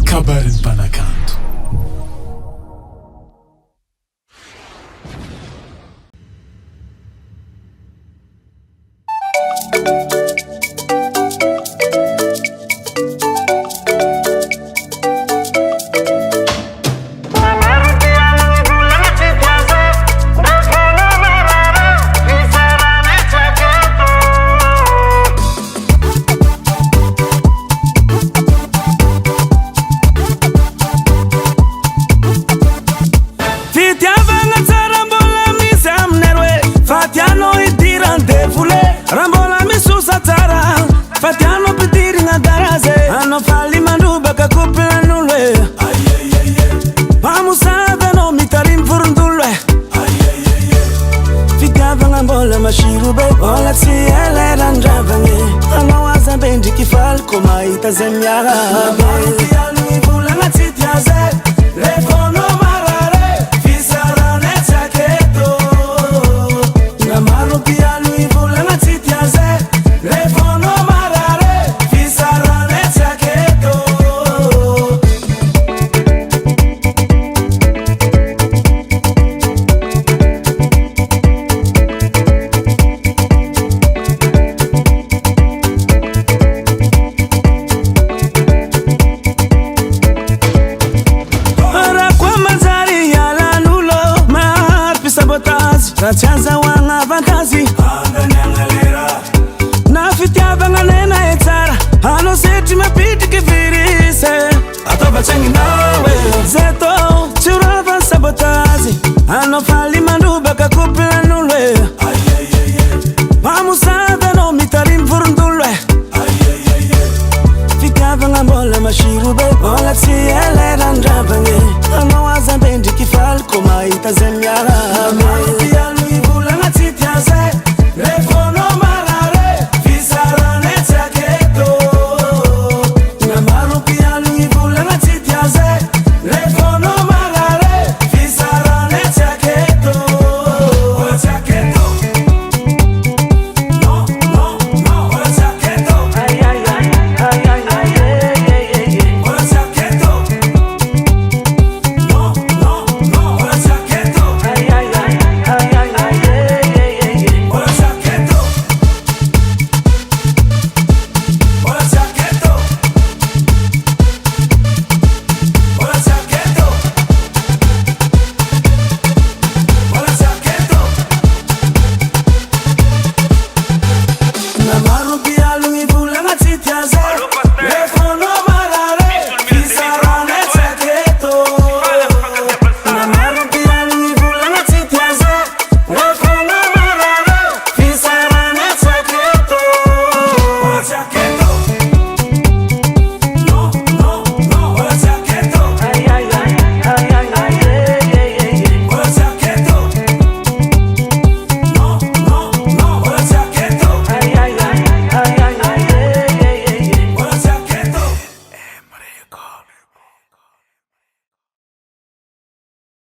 kabarin'ny mpanakanto. Fatiano pitiri na daraze ano fali manduba kakupila nulwe pamusada no mitarim furundulwe fitava ngambola mashirube ola tsiele randravange ano wazabendi kifal koma itazemyara marukialu ivula na titiaze lefono marare fisarane tsaketo na marukialu ivula na titiaze lefono Rachaza wanga vantazi na fitiava nganena etara ano seti mapiti kifirise atova changi nawe zeto churava sabotazi ano fali manduba kakupila nulwe pamusada no mitarim furundulwe fitiava ngambola mashirube ola tsiele randravange ano wazabendi kifal koma itazemyara